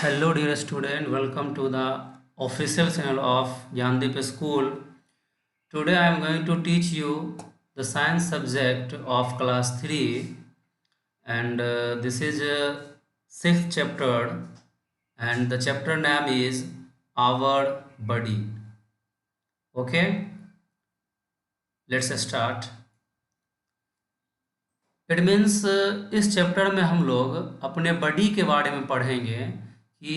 Hello dear student, welcome to the official channel of Jnandeep School. Today I am going to teach you the science subject of class 3, and this is a sixth chapter, and the chapter name is Our Body. Okay, let's start. It means इस chapter में हम लोग अपने body के बारे में पढ़ेंगे कि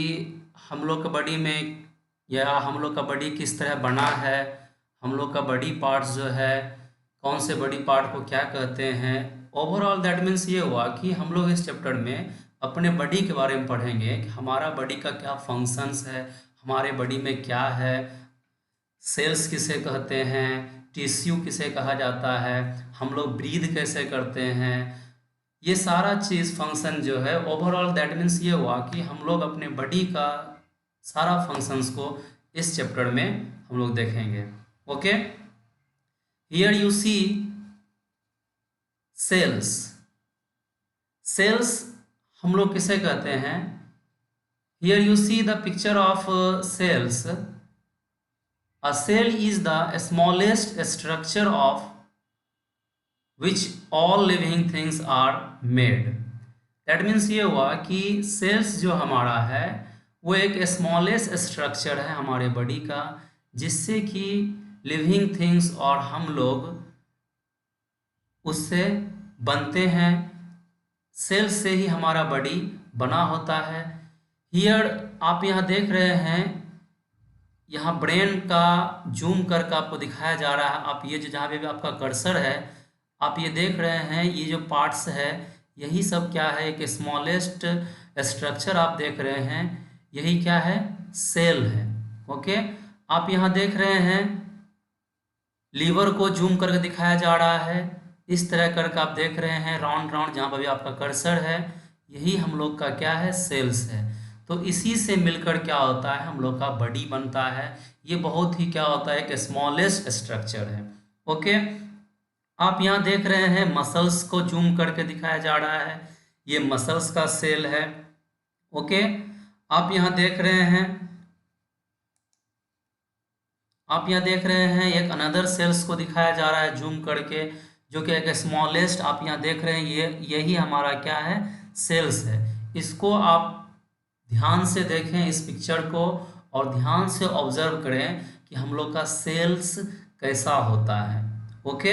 हम लोग का बॉडी में या हम लोग का बॉडी किस तरह बना है, हम लोग का बॉडी पार्ट्स जो है कौन से बॉडी पार्ट को क्या कहते हैं। ओवरऑल दैट मीन्स ये हुआ कि हम लोग इस चैप्टर में अपने बॉडी के बारे में पढ़ेंगे कि हमारा बॉडी का क्या फंक्शंस है, हमारे बॉडी में क्या है, सेल्स किसे कहते हैं, टिश्यू किसे कहा जाता है, हम लोग ब्रीद कैसे करते हैं। ये सारा चीज़ फंक्शन जो है ओवरऑल दैट मीन्स ये हुआ कि हम लोग अपने बॉडी का सारा फंक्शंस को इस चैप्टर में हम लोग देखेंगे। Okay, here you see cells. Cells हम लोग किसे कहते हैं? Here you see the picture of cells. A cell is the smallest structure of which all living things are made. That means ये हुआ कि cells जो हमारा है वो एक smallest structure है हमारे बॉडी का, जिससे कि living things और हम लोग उससे बनते हैं। सेल से ही हमारा बॉडी बना होता है। हियर आप यहाँ देख रहे हैं, यहाँ ब्रेन का जूम करके आपको दिखाया जा रहा है। आप ये जो जहाँ पे भी आपका कर्सर है आप ये देख रहे हैं, ये जो पार्ट्स है यही सब क्या है, एक स्मॉलेस्ट स्ट्रक्चर आप देख रहे हैं, यही क्या है, सेल है। ओके, आप यहाँ देख रहे हैं लीवर को जूम करके दिखाया जा रहा है, इस तरह करके आप देख रहे हैं राउंड राउंड जहाँ पर भी आपका कर्सर है, यही हम लोग का क्या है, सेल्स है। तो इसी से मिलकर क्या होता है, हम लोग का बॉडी बनता है। ये बहुत ही क्या होता है कि स्मॉलेस्ट स्ट्रक्चर है। ओके, आप यहाँ देख रहे हैं मसल्स को जूम करके दिखाया जा रहा है, ये मसल्स का सेल है। ओके, आप यहाँ देख रहे हैं, एक अनदर सेल्स को दिखाया जा रहा है जूम करके, जो कि एक स्मॉलेस्ट आप यहाँ देख रहे हैं, यही हमारा क्या है, सेल्स है। इसको आप ध्यान से देखें इस पिक्चर को और ध्यान से ऑब्जर्व करें कि हम लोग का सेल्स कैसा होता है। Okay,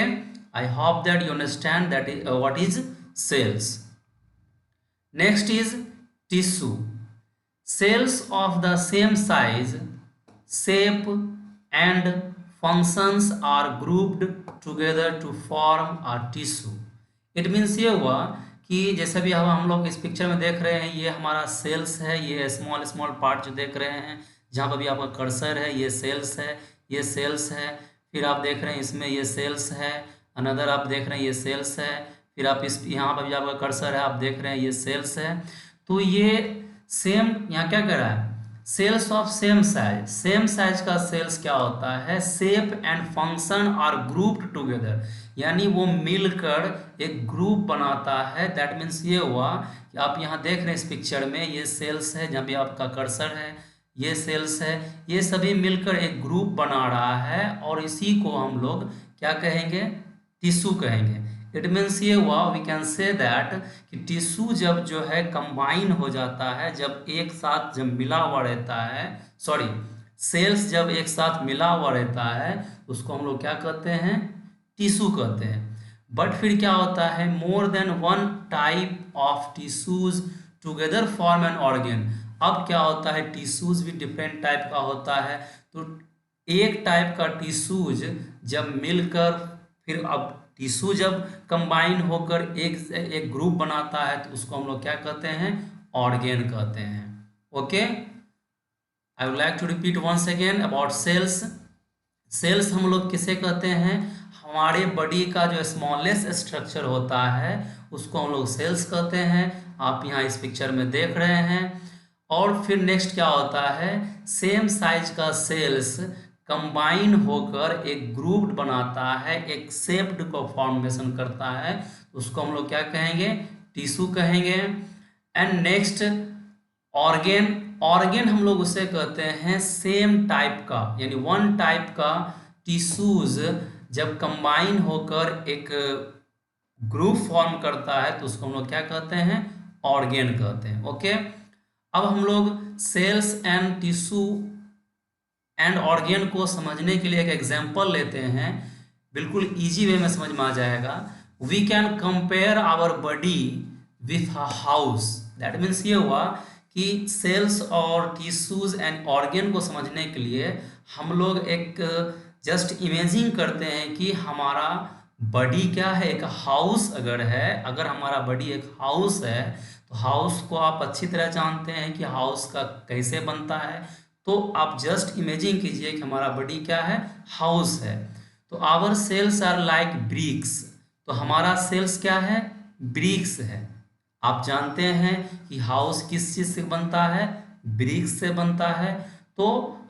I hope that you understand that what is cells. Next is tissue. Cells of the same size, shape and functions are grouped together to form a tissue. It means ये हुआ कि जैसे भी हम लोग इस पिक्चर में देख रहे हैं, ये हमारा सेल्स है, ये स्मॉल स्मॉल पार्ट जो देख रहे हैं जहाँ पर भी आपका कर्सर है, ये सेल्स है, ये सेल्स है। फिर आप देख रहे हैं इसमें ये सेल्स है, अनदर आप देख रहे हैं ये सेल्स है। फिर आप इस यहाँ पर भी आपका कर्सर है, आप देख रहे हैं ये सेल्स है। तो ये सेम यहाँ क्या कह रहा है, cells of same size. Same size का सेल्स क्या होता है, shape and function are grouped together, यानी वो मिलकर एक ग्रुप बनाता है। दैट मीन्स ये हुआ कि आप यहाँ देख रहे हैं इस पिक्चर में ये सेल्स है, जहाँ भी आपका कर्सर है ये सेल्स है, ये सभी मिलकर एक ग्रुप बना रहा है और इसी को हम लोग क्या कहेंगे, टिश्यू कहेंगे। इट मीन्स ये हुआ, वी कैन से दैट कि टिश्यू जब जो है कंबाइन हो जाता है, जब एक साथ जब मिला हुआ रहता है, सॉरी सेल्स जब एक साथ मिला हुआ रहता है उसको हम लोग क्या कहते हैं, टिश्यू कहते हैं। बट फिर क्या होता है, more than one type of tissues together form an organ. अब क्या होता है, टिश्यूज भी डिफरेंट टाइप का होता है। तो एक टाइप का टिश्यूज जब मिलकर फिर अब टिश्यू जब कंबाइन होकर एक ग्रुप बनाता है तो उसको हम लोग क्या कहते हैं, ऑर्गेन कहते हैं। Okay, I would like to repeat once again about cells. Cells हम लोग किसे कहते हैं, हमारे बॉडी का जो स्मॉलेस्ट स्ट्रक्चर होता है उसको हम लोग सेल्स कहते हैं। आप यहाँ इस पिक्चर में देख रहे हैं। और फिर नेक्स्ट क्या होता है, सेम साइज का सेल्स कंबाइन होकर एक ग्रुप बनाता है, एक शेप्ड को फॉर्मेशन करता है, उसको हम लोग क्या कहेंगे, टिश्यू कहेंगे। एंड नेक्स्ट ऑर्गेन, ऑर्गेन हम लोग उसे कहते हैं सेम टाइप का, यानी वन टाइप का टिश्यूज जब कंबाइन होकर एक ग्रुप फॉर्म करता है तो उसको हम लोग क्या कहते हैं, ऑर्गेन कहते हैं। ओके, अब हम लोग cells and tissue and organ को समझने के लिए एक एग्जांपल लेते हैं, बिल्कुल इजी वे में समझ में आ जाएगा। We can compare our body with a house. That means ये हुआ कि सेल्स और टिश्यूज एंड ऑर्गेन को समझने के लिए हम लोग एक जस्ट इमेजिंग करते हैं कि हमारा बॉडी क्या है, एक हाउस अगर है, अगर हमारा बॉडी एक हाउस है तो हाउस को आप अच्छी तरह जानते हैं कि हाउस का कैसे बनता है। तो आप जस्ट इमेजिन कीजिए कि हमारा बॉडी क्या है, हाउस है। तो our cells are like bricks, तो हमारा सेल्स क्या है, ब्रिक्स है। आप जानते हैं कि हाउस किस चीज से बनता है, ब्रिक्स से बनता है। तो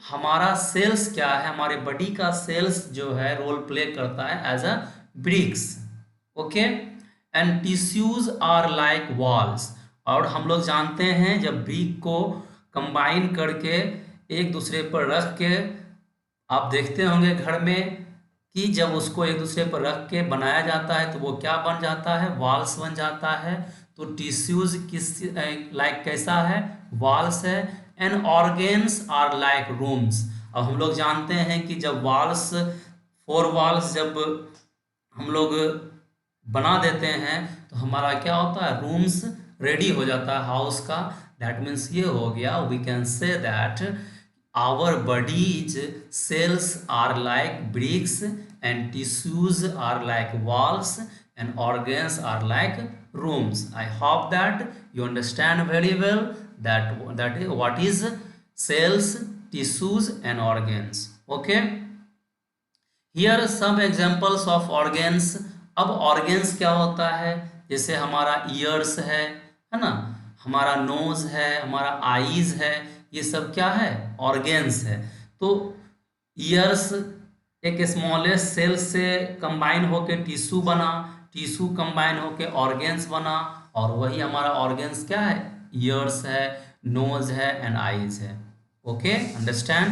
हमारा सेल्स क्या है, हमारे बॉडी का सेल्स जो है रोल प्ले करता है as a bricks. Okay, and tissues are like walls, और हम लोग जानते हैं जब ब्रिक को कंबाइन करके एक दूसरे पर रख के, आप देखते होंगे घर में कि जब उसको एक दूसरे पर रख के बनाया जाता है तो वो क्या बन जाता है, वॉल्स बन जाता है। तो टिश्यूज किस लाइक कैसा है, वॉल्स है। And organs are like rooms, अब हम लोग जानते हैं कि जब वॉल्स, फोर वॉल्स जब हम लोग बना देते हैं तो हमारा क्या होता है, रूम्स रेडी हो जाता है हाउस का। दैट मीन्स ये हो गया, we can say that our bodies cells are like bricks and tissues are like walls and organs are like rooms. I hope that you understand very well that is what is cells, tissues and organs. Okay, here are some examples of organs. अब organs क्या होता है, जैसे हमारा ears है ना, हमारा nose है, हमारा eyes है, ये सब क्या है, ऑर्गेन्स है। तो ईयर्स एक स्मॉलेस्ट सेल से कंबाइन होके टिश्यू बना, टिश्यू कंबाइन होके ऑर्गेन्स बना, और वही हमारा ऑर्गेन्स क्या है, ईयर्स है, नोज है एंड आईज है। Okay, understand.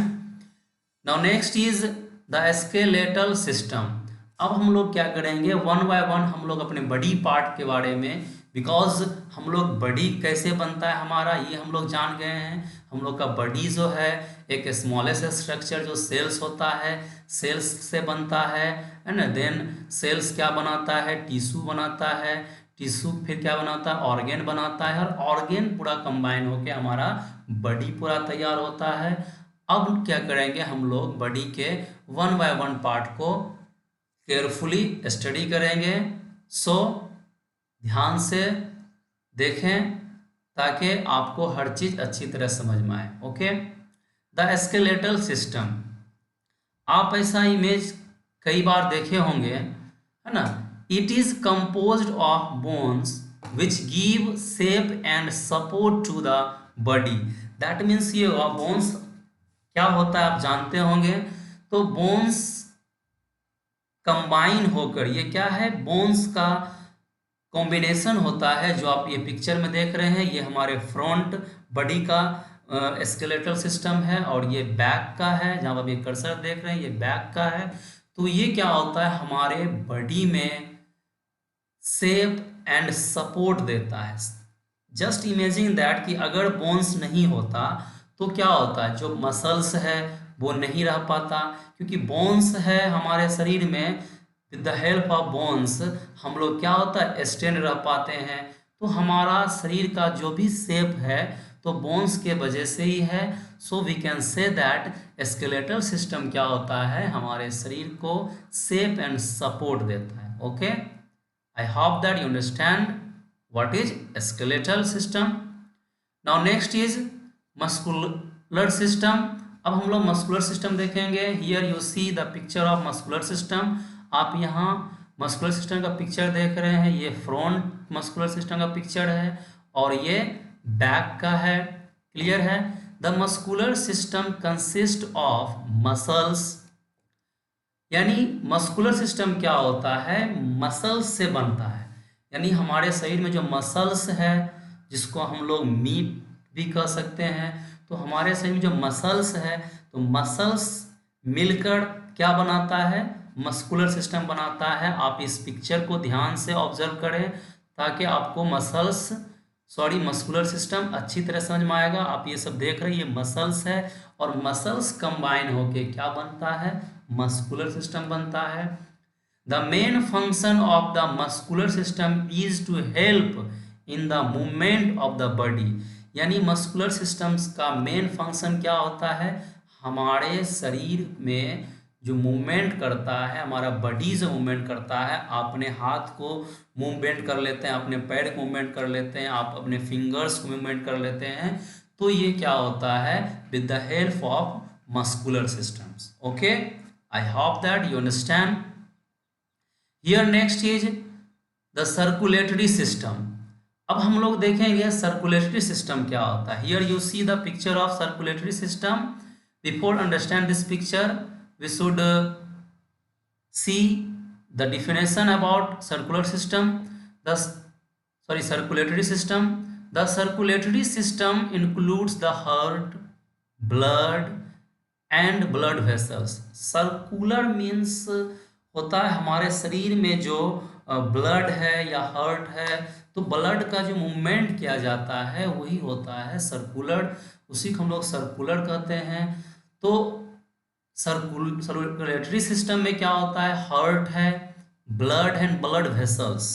Now next is the skeletal system. अब हम लोग क्या करेंगे, वन बाय वन हम लोग अपने बॉडी पार्ट के बारे में, बिकॉज हम लोग बॉडी कैसे बनता है हमारा ये हम लोग जान गए हैं। हम लोग का बॉडी जो है एक स्मॉलेस्ट स्ट्रक्चर जो सेल्स होता है, सेल्स से बनता है ना। देन सेल्स क्या बनाता है, टिश्यू बनाता है, टिश्यू फिर क्या बनाता है, ऑर्गेन बनाता है, और ऑर्गेन पूरा कंबाइन होके हमारा बॉडी पूरा तैयार होता है। अब क्या करेंगे, हम लोग बॉडी के वन बाय वन पार्ट को केयरफुली स्टडी करेंगे। सो ध्यान से देखें ताकि आपको हर चीज अच्छी तरह समझ में आए। ओके, द स्केलेटल सिस्टम, आप ऐसा इमेज कई बार देखे होंगे है ना। It is composed of bones which give shape and support to the body. That means ये बोन्स क्या होता है आप जानते होंगे। तो बोन्स कंबाइन होकर ये क्या है, बोन्स का कॉम्बिनेशन होता है। जो आप ये पिक्चर में देख रहे हैं ये हमारे फ्रंट बॉडी का स्केलेटल सिस्टम है, और ये बैक का है, जहाँ आप ये कर्सर देख रहे हैं ये बैक का है। तो ये क्या होता है, हमारे बॉडी में शेप एंड सपोर्ट देता है। जस्ट इमेजिन दैट कि अगर बोन्स नहीं होता तो क्या होता है, जो मसल्स है वो नहीं रह पाता, क्योंकि बोन्स है हमारे शरीर में। With the help of bones हम लोग क्या होता है, स्टैंड रह पाते हैं। तो हमारा शरीर का जो भी शेप है तो बोन्स के वजह से ही है। So we can say that skeletal system क्या होता है, हमारे शरीर को शेप एंड सपोर्ट देता है। Okay, I hope that you understand what is skeletal system. Now next is muscular system. अब हम लोग मस्कुलर सिस्टम देखेंगे। Here you see the picture of muscular system. आप यहाँ मस्कुलर सिस्टम का पिक्चर देख रहे हैं, ये फ्रंट मस्कुलर सिस्टम का पिक्चर है और ये बैक का है। क्लियर है। The muscular system consist of muscles, यानी मस्कुलर सिस्टम क्या होता है, मसल्स से बनता है। यानी हमारे शरीर में जो मसल्स है, जिसको हम लोग मीट भी कह सकते हैं, तो हमारे शरीर में जो मसल्स है, तो मसल्स मिलकर क्या बनाता है, मस्कुलर सिस्टम बनाता है। आप इस पिक्चर को ध्यान से ऑब्जर्व करें ताकि आपको मस्कुलर सिस्टम अच्छी तरह समझ में आएगा। आप ये सब देख रहे हैं, ये मसल्स है और मसल्स कंबाइन होके क्या बनता है, मस्कुलर सिस्टम बनता है। The main function of the muscular system is to help in the movement of the body, यानी मस्कुलर सिस्टम्स का मेन फंक्शन क्या होता है, हमारे शरीर में जो मूवमेंट करता है, हमारा बॉडी जो मूवमेंट करता है, अपने हाथ को मूवमेंट कर लेते हैं, अपने पैर को मूवमेंट कर लेते हैं, आप अपने फिंगर्स को मूवमेंट कर लेते हैं, तो ये क्या होता है, with the help of muscular systems. Okay, I hope that you understand. Here next is the circulatory system. अब हम लोग देखेंगे सर्कुलेटरी सिस्टम क्या होता है। Here you see the picture of circulatory system. Before understand this picture we should see the definition about circular system. Circulatory system. The circulatory system includes the heart, blood and blood vessels. Circular means होता है हमारे शरीर में जो blood है या heart है, तो ब्लड का जो मूवमेंट किया जाता है वही होता है सर्कुलर, उसी को हम लोग सर्कुलर कहते हैं। तो सर्कुलेटरी सिस्टम में क्या होता है, हार्ट है, blood and blood vessels.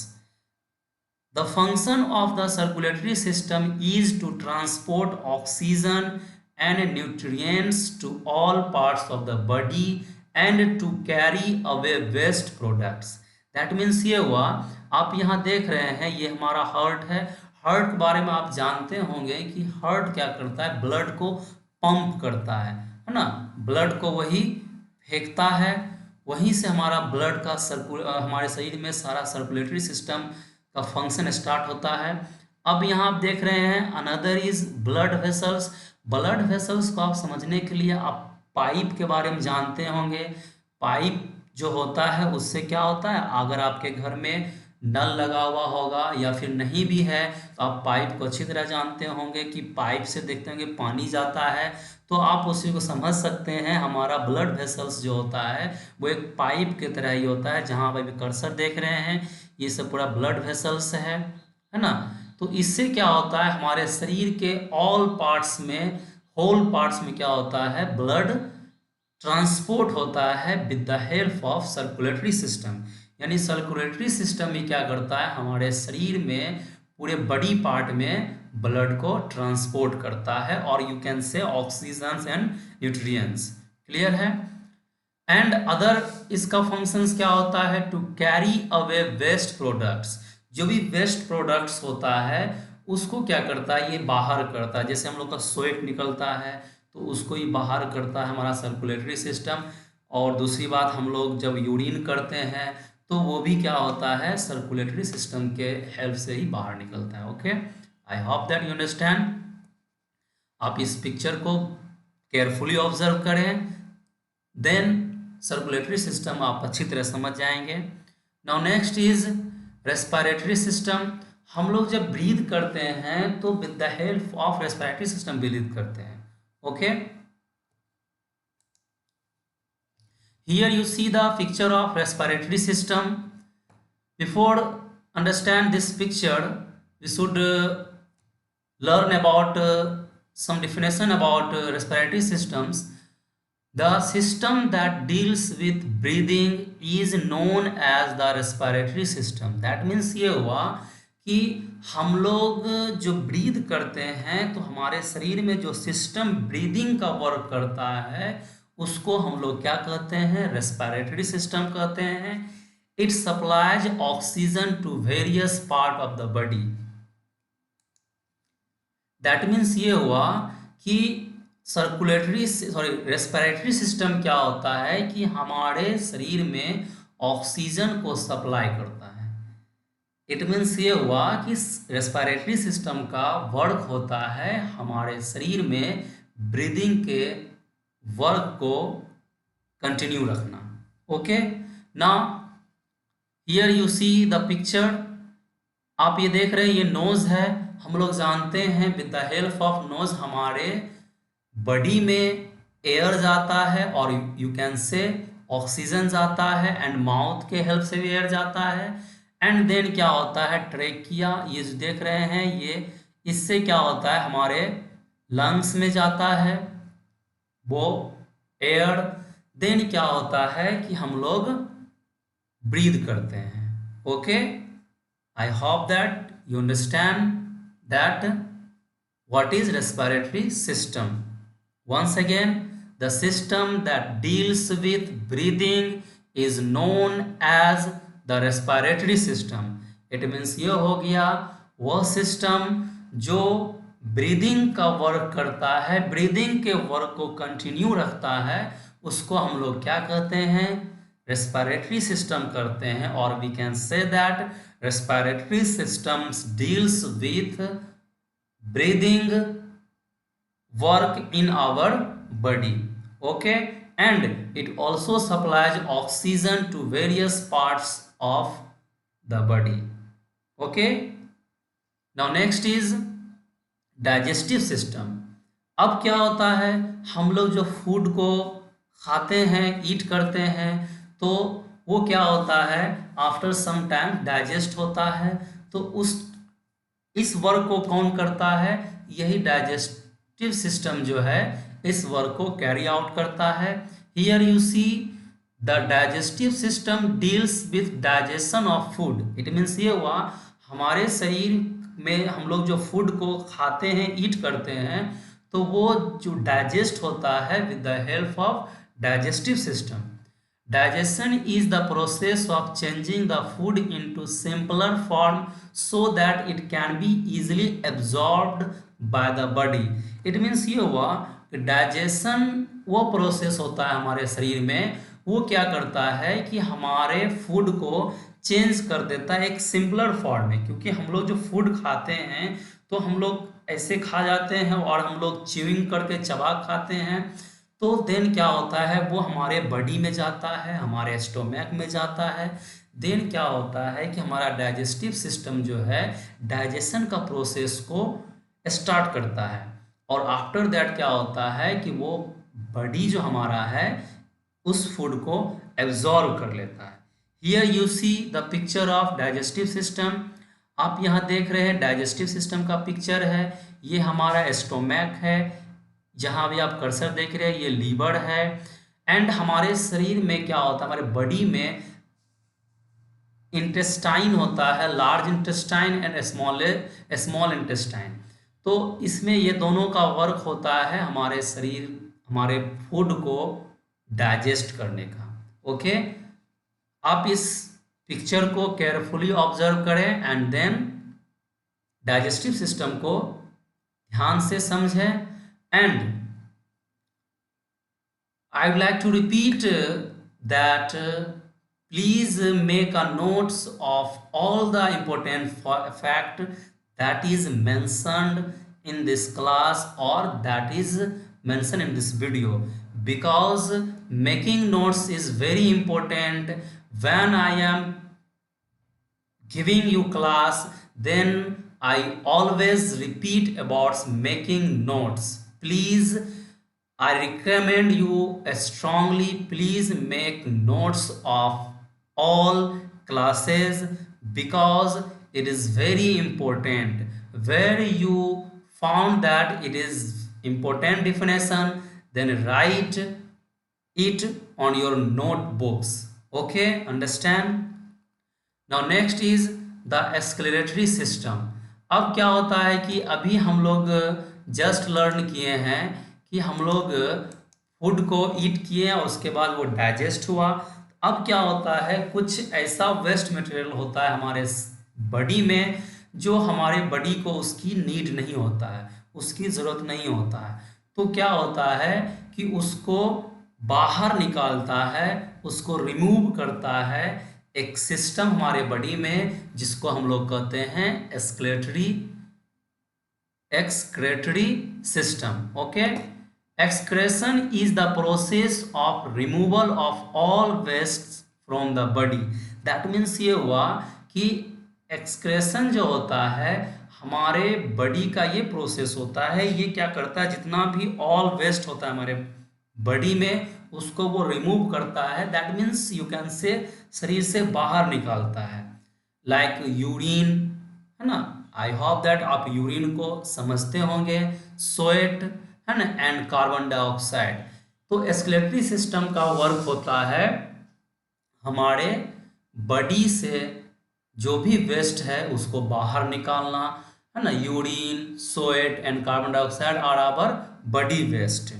The function of the circulatory system is to transport oxygen and nutrients to all parts of the body and to carry away waste products. That means ये हुआ, आप यहाँ देख रहे हैं ये हमारा हार्ट है। हार्ट के बारे में आप जानते होंगे कि हार्ट क्या करता है, ब्लड को पंप करता है ना, ब्लड को वही फेंकता है, वहीं से हमारा ब्लड का हमारे शरीर में सारा सर्कुलेटरी सिस्टम का फंक्शन स्टार्ट होता है। अब यहाँ आप देख रहे हैं another is blood vessels. Blood vessels को आप समझने के लिए आप पाइप के बारे में जानते होंगे। पाइप जो होता है उससे क्या होता है, अगर आपके घर में नल लगा हुआ होगा या फिर नहीं भी है तो आप पाइप को अच्छी तरह जानते होंगे कि पाइप से देखते होंगे पानी जाता है, तो आप उसी को समझ सकते हैं। हमारा ब्लड वेसल्स जो होता है वो एक पाइप की तरह ही होता है। जहाँ आप अभी कर्सर देख रहे हैं ये सब पूरा ब्लड वेसल्स है ना। तो इससे क्या होता है, हमारे शरीर के होल पार्ट्स में क्या होता है, ब्लड ट्रांसपोर्ट होता है with the help of circulatory system. यानी सर्कुलेटरी सिस्टम ही क्या करता है, हमारे शरीर में पूरे बॉडी पार्ट में ब्लड को ट्रांसपोर्ट करता है, और you can say oxygen and nutrients. Clear है। एंड अदर इसका फंक्शंस क्या होता है, to carry away waste products. जो भी वेस्ट प्रोडक्ट्स होता है उसको क्या करता है, ये बाहर करता है। जैसे हम लोग का स्वेट निकलता है तो उसको ही बाहर करता है हमारा सर्कुलेटरी सिस्टम। और दूसरी बात, हम लोग जब यूरिन करते हैं तो वो भी क्या होता है, सर्कुलेटरी सिस्टम के हेल्प से ही बाहर निकलता है। Okay, I hope that you understand. आप इस पिक्चर को केयरफुली ऑब्जर्व करें, देन सर्कुलेटरी सिस्टम आप अच्छी तरह समझ जाएंगे। Now next is respiratory system. हम लोग जब ब्रीथ करते हैं तो with the help of respiratory system breathe करते हैं। Okay, here you see the picture of respiratory system. Before understand this picture we should learn about some definition about respiratory systems. The system that deals with breathing is known as the respiratory system. That means ये हुआ कि हम लोग जो breathe करते हैं तो हमारे शरीर में जो सिस्टम ब्रीदिंग का वर्क करता है उसको हम लोग क्या कहते हैं, रेस्पिरेटरी सिस्टम कहते हैं। It supplies oxygen to various part of the body. That means ये हुआ कि रेस्पिरेटरी सिस्टम क्या होता है कि हमारे शरीर में ऑक्सीजन को सप्लाई करता है। इट मीन्स ये हुआ कि रेस्पिरेटरी सिस्टम का वर्क होता है हमारे शरीर में ब्रीदिंग के वर्क को कंटिन्यू रखना। Okay, now here you see the picture. आप ये देख रहे हैं, ये नोज है। हम लोग जानते हैं with the help of nose हमारे बॉडी में एयर जाता है और यू कैन से ऑक्सीजन जाता है, एंड माउथ के हेल्प से भी एयर जाता है। एंड देन क्या होता है, ट्रेकिया, ये जो देख रहे हैं ये, इससे क्या होता है हमारे लंग्स में जाता है वो एयर। देन क्या होता है कि हम लोग ब्रीद करते हैं। Okay, I hope that you understand that what is respiratory system. Once again, the system that deals with breathing is known as the respiratory system. It means ये हो गया वह सिस्टम जो ब्रीदिंग का वर्क करता है, ब्रीदिंग के work को कंटिन्यू रखता है, उसको हम लोग क्या कहते हैं, रेस्पिरेटरी सिस्टम करते हैं। और we can say that respiratory systems deals with breathing work in our body. Okay, and it also supplies oxygen to various parts of the body. Okay, now next is digestive system. अब क्या होता है, हम लोग जो food को खाते हैं, ईट करते हैं, तो वो क्या होता है, आफ्टर सम टाइम डाइजेस्ट होता है। तो इस वर्क को कौन करता है, यही डाइजेस्टिव सिस्टम जो है इस वर्क को कैरी आउट करता है। Here you see the digestive system deals with digestion of food. It means ये हुआ हमारे शरीर में हम लोग जो फूड को खाते हैं, ईट करते हैं, तो वो जो डाइजेस्ट होता है with the help of digestive system. Digestion is the process of changing the food into simpler form so that it can be easily absorbed by the body. It means ये हुआ कि डाइजेशन वो process होता है हमारे शरीर में, वो क्या करता है कि हमारे फूड को चेंज कर देता है एक सिंपलर फॉर्म में। क्योंकि हम लोग जो फूड खाते हैं तो हम लोग ऐसे खा जाते हैं और हम लोग च्यूइंग करके चबा खाते हैं, तो देन क्या होता है वो हमारे बॉडी में जाता है, हमारे स्टोमक में जाता है। देन क्या होता है कि हमारा डाइजेस्टिव सिस्टम जो है डाइजेशन का प्रोसेस को स्टार्ट करता है, और आफ्टर दैट क्या होता है कि वो बॉडी जो हमारा है उस फूड को एब्जॉर्ब कर लेता है। Here you see the picture of digestive system. आप यहाँ देख रहे हैं डाइजेस्टिव सिस्टम का पिक्चर है। ये हमारा स्टोमक है, जहाँ भी आप कर्सर देख रहे हैं ये लीवर है। एंड हमारे शरीर में क्या होता है, हमारे बॉडी में इंटेस्टाइन होता है, large intestine and small intestine. तो इसमें ये दोनों का वर्क होता है हमारे शरीर, हमारे फूड को डाइजेस्ट करने का। ओके, आप इस पिक्चर को केयरफुली ऑब्जर्व करें एंड देन डाइजेस्टिव सिस्टम को ध्यान से समझें। And I would like to repeat that please make a notes of all the important fact that is mentioned in this class or that is mentioned in this video, because making notes is very important. When I am giving you class, then I always repeat about making notes. Please, I recommend you strongly, please make notes of all classes, because it is very important. Where you found that it is important definition, then write it on your notebooks. Okay, understand? Now next is the excretory system. अब क्या होता है कि अभी हम लोग just learn किए हैं कि हम लोग फूड को ईट किए और उसके बाद वो डाइजेस्ट हुआ। अब क्या होता है, कुछ ऐसा वेस्ट मटेरियल होता है हमारे बॉडी में जो हमारे बॉडी को उसकी नीड नहीं होता है, उसकी ज़रूरत नहीं होता है। तो क्या होता है कि उसको बाहर निकालता है, उसको रिमूव करता है एक सिस्टम हमारे बॉडी में, जिसको हम लोग कहते हैं excretory system. Okay, excretion is the process of removal of all waste from the body. That means ये हुआ कि एक्सक्रेशन जो होता है हमारे बॉडी का ये प्रोसेस होता है, ये क्या करता है जितना भी ऑल वेस्ट होता है हमारे बॉडी में उसको वो रिमूव करता है। दैट मीन्स यू कैन से शरीर से बाहर निकालता है, लाइक यूरिन, है ना। आई होप दैट आप यूरिन को समझते होंगे, स्वेट, है ना, एंड कार्बन डाइऑक्साइड। तो एक्सक्रेटरी सिस्टम का वर्क होता है हमारे बॉडी से जो भी वेस्ट है उसको बाहर निकालना, है ना। Urine, sweat and carbon dioxide are our body waste.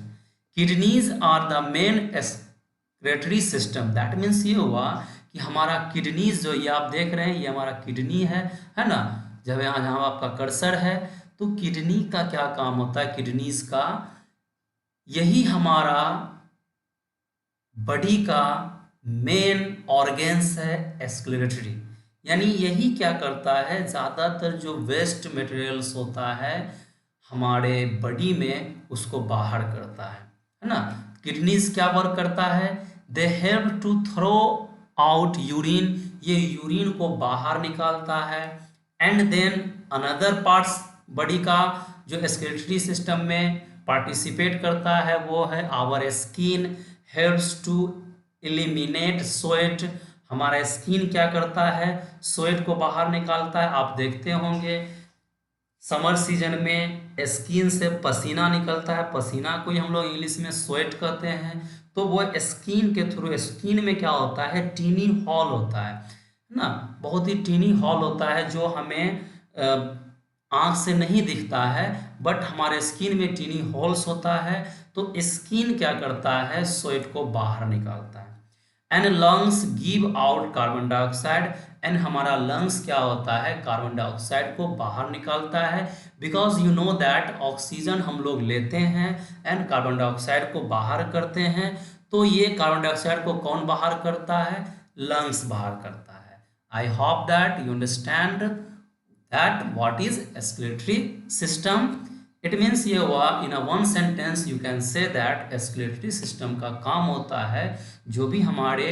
Kidneys are the main excretory system. That means ये हुआ कि हमारा किडनीज जो ये आप देख रहे हैं ये हमारा किडनी है ना। जब यहाँ जहाँ आपका कर्सर है तो किडनी का क्या काम होता है, किडनीज का यही हमारा बॉडी का मेन ऑर्गेन्स है एक्सक्रेटरी। यानी यही क्या करता है, ज़्यादातर जो वेस्ट मटेरियल्स होता है हमारे बॉडी में उसको बाहर करता है ना। किडनीज क्या वर्क करता है, they help to throw out urine, ये यूरिन को बाहर निकालता है। And then another parts body का जो एक्सक्रेटरी सिस्टम में पार्टिसिपेट करता है वो है our skin helps to eliminate sweat. हमारा स्किन क्या करता है, स्वेट को बाहर निकालता है। आप देखते होंगे समर सीजन में स्किन से पसीना निकलता है, पसीना को ही हम लोग इंग्लिश में स्वेट कहते हैं। तो वो स्किन के थ्रू, स्किन में क्या होता है, टीनी हॉल होता है ना, बहुत ही टीनी हॉल होता है जो हमें आँख से नहीं दिखता है, बट हमारे स्किन में टीनी होल्स होता है। तो स्किन क्या करता है, स्वेट को बाहर निकालता है। And lungs give out carbon dioxide, and हमारा लंग्स क्या होता है, कार्बन डाइऑक्साइड को बाहर निकालता है। Because you know that oxygen हम लोग लेते हैं एंड कार्बन डाइऑक्साइड को बाहर करते हैं। तो ये कार्बन डाइऑक्साइड को कौन बाहर करता है, लंग्स बाहर करता है। आई hope that you understand that what is respiratory system। it means ये हुआ in a one sentence you can say that respiratory system का काम होता है जो भी हमारे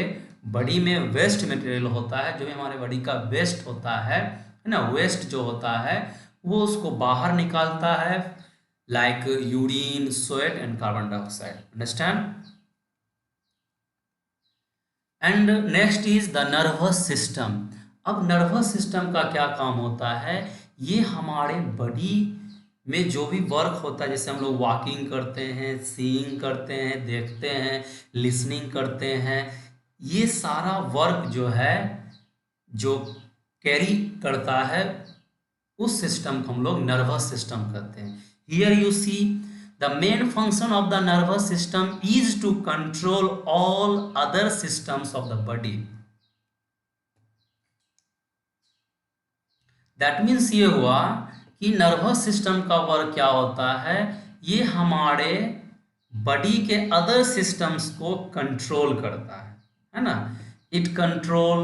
बॉडी में वेस्ट मटेरियल होता है, जो भी हमारे बॉडी का वेस्ट होता है ना, वेस्ट जो होता है वो उसको बाहर निकालता है, like urine, sweat and carbon dioxide. Understand. And next is the nervous system. अब नर्वस सिस्टम का क्या काम होता है, ये हमारे बॉडी में जो भी वर्क होता है, जैसे हम लोग वॉकिंग करते हैं, सीइंग करते हैं, देखते हैं, लिसनिंग करते हैं, ये सारा वर्क जो है जो कैरी करता है उस सिस्टम को हम लोग नर्वस सिस्टम कहते हैं। Here you see the main function of the nervous system is to control all other systems of the body. That means ये हुआ कि नर्वस सिस्टम का वर्क क्या होता है, ये हमारे बॉडी के अदर सिस्टम्स को कंट्रोल करता है ना। It control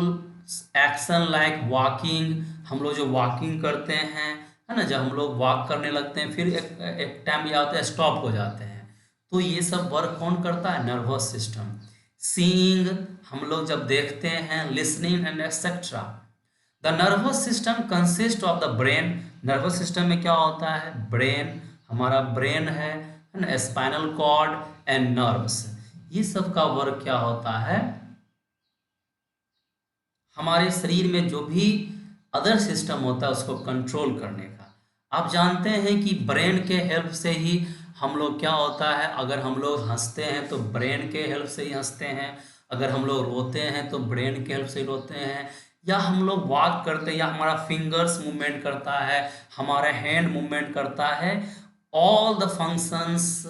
action like walking, हम लोग जो वॉकिंग करते हैं, है ना, जब हम लोग वॉक करने लगते हैं फिर एक टाइम यह होता है स्टॉप हो जाते हैं, तो ये सब वर्क कौन करता है, नर्वस सिस्टम। सीइंग, हम लोग जब देखते हैं, listening and etcetera. The nervous system consist of the brain. Nervous system में क्या होता है, ब्रेन, हमारा ब्रेन है ना, स्पाइनल कॉर्ड एंड नर्व्स, ये सब का वर्क क्या होता है, हमारे शरीर में जो भी अदर सिस्टम होता है उसको कंट्रोल करने का। आप जानते हैं कि ब्रेन के हेल्प से ही हम लोग क्या होता है, अगर हम लोग हंसते हैं तो ब्रेन के हेल्प से ही हंसते हैं, अगर हम लोग रोते हैं तो ब्रेन के हेल्प से ही रोते हैं, या हम लोग वॉक करते हैं या हमारा फिंगर्स मूवमेंट करता है, हमारा हैंड मूवमेंट करता है, all the functions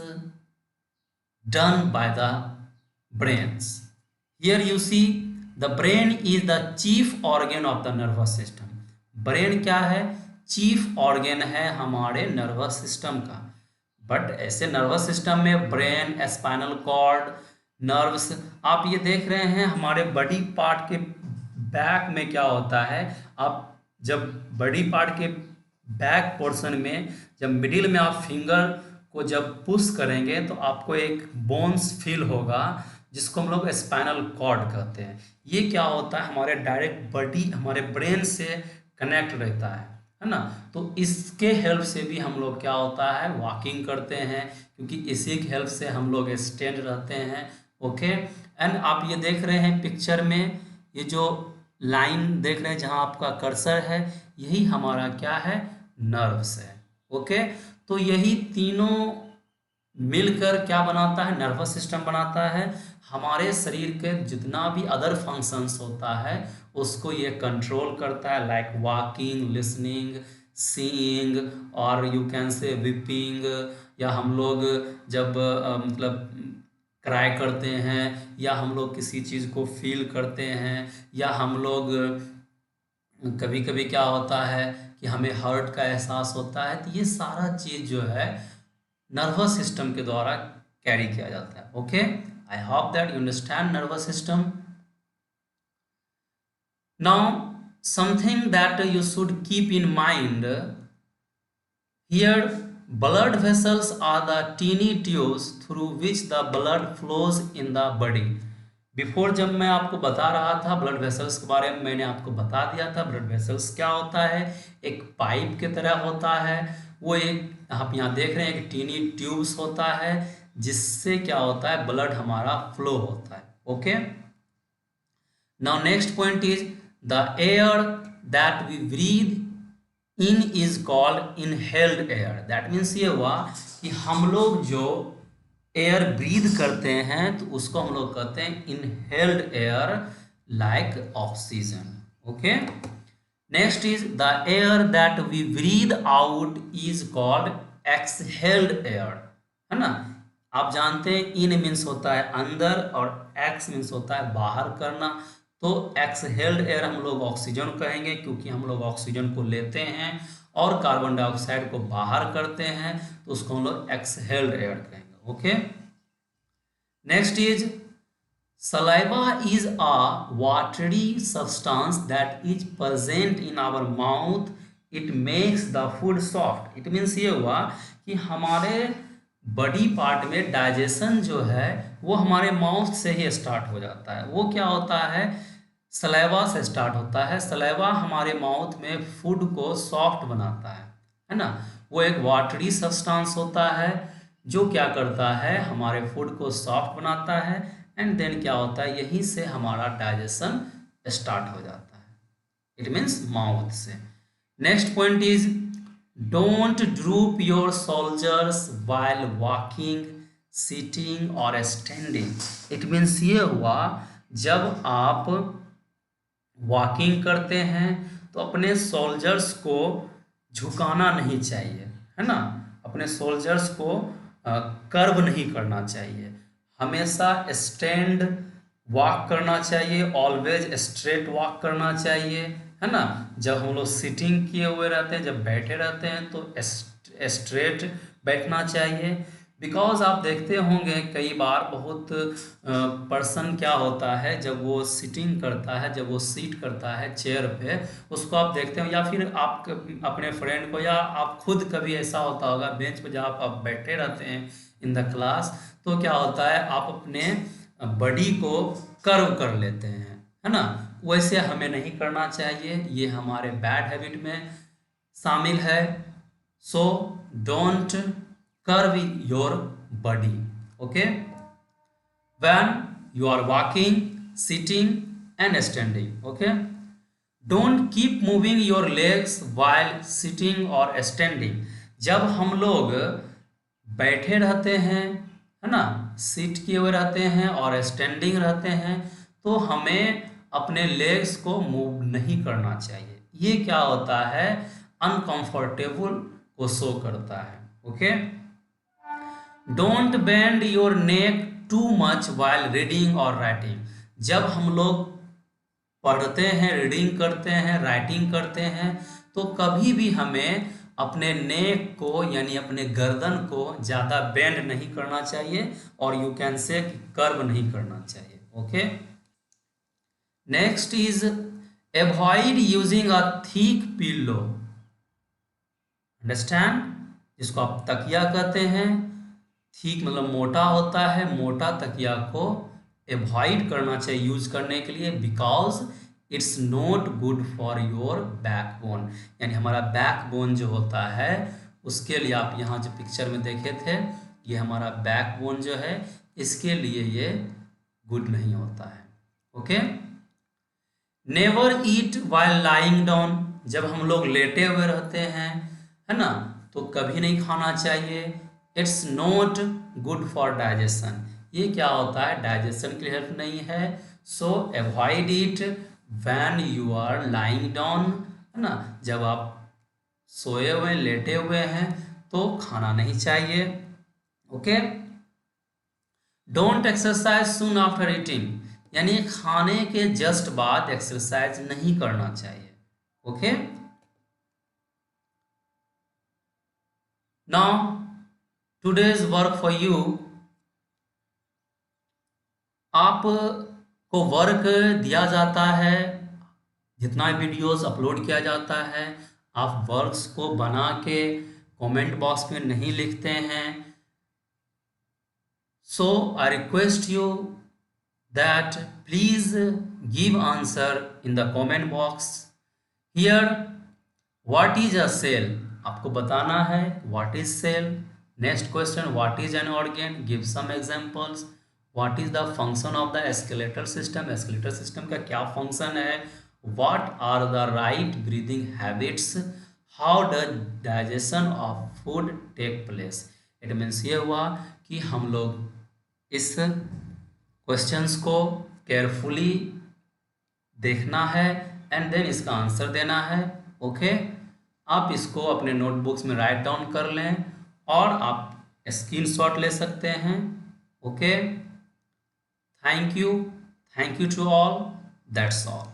done by the brains. Here you see the brain is the chief organ of the nervous system. Brain क्या है, चीफ ऑर्गन है हमारे नर्वस सिस्टम का। बट ऐसे नर्वस सिस्टम में ब्रेन, स्पाइनल कॉर्ड, नर्व्स, आप ये देख रहे हैं हमारे बॉडी पार्ट के बैक में क्या होता है, आप जब बॉडी पार्ट के बैक पोर्शन में जब मिडिल में आप फिंगर को जब पुश करेंगे तो आपको एक बोन्स फील होगा, जिसको हम लोग स्पाइनल कॉर्ड कहते हैं। ये क्या होता है, हमारे डायरेक्ट बॉडी, हमारे ब्रेन से कनेक्ट रहता है ना। तो इसके हेल्प से भी हम लोग क्या होता है, वॉकिंग करते हैं, क्योंकि इसी की हेल्प से हम लोग स्टैंड रहते हैं। ओके, एंड आप ये देख रहे हैं पिक्चर में, ये जो लाइन देख रहे हैं जहाँ आपका कर्सर है, यही हमारा क्या है, नर्व्स है। ओके, तो यही तीनों मिलकर क्या बनाता है, नर्वस सिस्टम बनाता है। हमारे शरीर के जितना भी अदर फंक्शंस होता है उसको ये कंट्रोल करता है, लाइक वॉकिंग, लिसनिंग, सीइंग, और यू कैन से विपिंग, या हम लोग जब मतलब क्राई करते हैं, या हम लोग किसी चीज़ को फील करते हैं, या हम लोग कभी कभी क्या होता है कि हमें हर्ट का एहसास होता है, तो ये सारा चीज़ जो है नर्वस सिस्टम के द्वारा कैरी किया जाता है। Okay, I hope that you understand nervous system. Now something that you should keep in mind here, blood vessels are the teeny tubes through which the blood flows in the body। Before जब मैं आपको बता रहा था blood vessels के बारे में, मैंने आपको बता दिया था ब्लड वेसल्स क्या होता है, एक पाइप की तरह होता है। वो एक आप यहाँ देख रहे हैं एक टीनी ट्यूब्स होता है, जिससे क्या होता है, ब्लड हमारा फ्लो होता है। Okay, now next point is the air that we breathe in is called inhaled air. That means ये हुआ कि हम लोग जो एयर ब्रीथ करते हैं तो उसको हम लोग कहते हैं inhaled air, like oxygen. Okay, next is the air that we breathe out is called exhaled air, है ना। आप जानते हैं इन मीन्स होता है अंदर और एक्स मीन्स होता है बाहर करना। तो एक्सहेल्ड एयर हम लोग ऑक्सीजन कहेंगे, क्योंकि हम लोग ऑक्सीजन को लेते हैं और कार्बन डाइऑक्साइड को बाहर करते हैं, तो उसको हम लोग एक्सहेल्ड एयर कहेंगे। Okay, next is saliva is a watery substance that is present in our mouth, it makes the food soft। it means ये हुआ कि हमारे बॉडी पार्ट में डाइजेशन जो है वो हमारे माउथ से ही स्टार्ट हो जाता है। वो क्या होता है, सलाइवा से स्टार्ट होता है। सलाइवा हमारे माउथ में फूड को सॉफ्ट बनाता है ना। वो एक वाटरी सब्सटेंस होता है जो क्या करता है, हमारे फूड को सॉफ्ट बनाता है, एंड देन क्या होता है, यहीं से हमारा डाइजेशन स्टार्ट हो जाता है। इट मीन्स माउथ से। Next point is don't drupe your shoulders while walking, sitting और स्टैंडिंग। इट मीन्स ये हुआ जब आप वॉकिंग करते हैं तो अपने शोल्डर्स को झुकाना नहीं चाहिए, है ना। अपने शोल्डर्स को कर्व नहीं करना चाहिए, हमेशा स्टैंड वॉक करना चाहिए, ऑलवेज स्ट्रेट वॉक करना चाहिए, है ना। जब हम लोग सिटिंग किए हुए रहते हैं, जब बैठे रहते हैं तो स्ट्रेट बैठना चाहिए। बिकॉज आप देखते होंगे कई बार बहुत पर्सन क्या होता है, जब वो सिटिंग करता है, जब वो सीट करता है चेयर पे, उसको आप देखते हो, या फिर आप अपने फ्रेंड को, या आप खुद कभी ऐसा होता होगा बेंच पे जब आप बैठे रहते हैं इन द क्लास, तो क्या होता है आप अपने बॉडी को कर्व कर लेते हैं, है ना। वैसे हमें नहीं करना चाहिए, ये हमारे बैड हैबिट में शामिल है। So don't curve your body. Okay, when you are walking, sitting and standing. Okay, don't keep moving your legs while sitting और स्टैंडिंग। जब हम लोग बैठे रहते हैं, है ना, सीट किए हुए रहते हैं और स्टैंडिंग रहते हैं, तो हमें अपने लेग्स को मूव नहीं करना चाहिए। ये क्या होता है, अनकंफर्टेबल को शो करता है। Okay, don't bend your neck too much while reading और राइटिंग। जब हम लोग पढ़ते हैं, रीडिंग करते हैं, राइटिंग करते हैं, तो कभी भी हमें अपने नेक को यानी अपने गर्दन को ज़्यादा बेंड नहीं करना चाहिए, और यू कैन से कर्व नहीं करना चाहिए। Okay, next is avoid using a thick pillow. Understand, जिसको आप तकिया कहते हैं, ठीक मतलब मोटा होता है, मोटा तकिया को एवॉइड करना चाहिए यूज करने के लिए, because it's not good for your backbone. यानी हमारा बैकबोन जो होता है उसके लिए, आप यहाँ जो पिक्चर में देखे थे, ये हमारा बैकबोन जो है इसके लिए ये गुड नहीं होता है। ओके, नेवर ईट वाइल लाइंग डाउन, जब हम लोग लेटे हुए रहते हैं, है ना, तो कभी नहीं खाना चाहिए। It's not good for digestion, ये क्या होता है, डाइजेशन के लिए हेल्प नहीं है। So avoid it when you are lying down, है ना, जब आप सोए हुए लेटे हुए हैं तो खाना नहीं चाहिए। Okay, don't exercise soon after eating, यानी खाने के जस्ट बाद एक्सरसाइज नहीं करना चाहिए। Okay, now today's work for you, आपको वर्क दिया जाता है, जितना वीडियोस अपलोड किया जाता है आप वर्क्स को बना के कमेंट बॉक्स में नहीं लिखते हैं। So I request you that please give answer in the comment box. Here, what is a cell? आपको बताना है what is cell. Next question, what is an organ? Give some examples. What is the function of the skeletal system? Skeletal system का क्या function है? What are the right breathing habits? How does digestion of food take place? It means ये हुआ कि हम लोग इस questions को केयरफुली देखना है एंड देन इसका आंसर देना है। ओके, आप इसको अपने नोटबुक्स में राइट डाउन कर लें और आप स्क्रीनशॉट ले सकते हैं। Okay, thank you to all, that's all.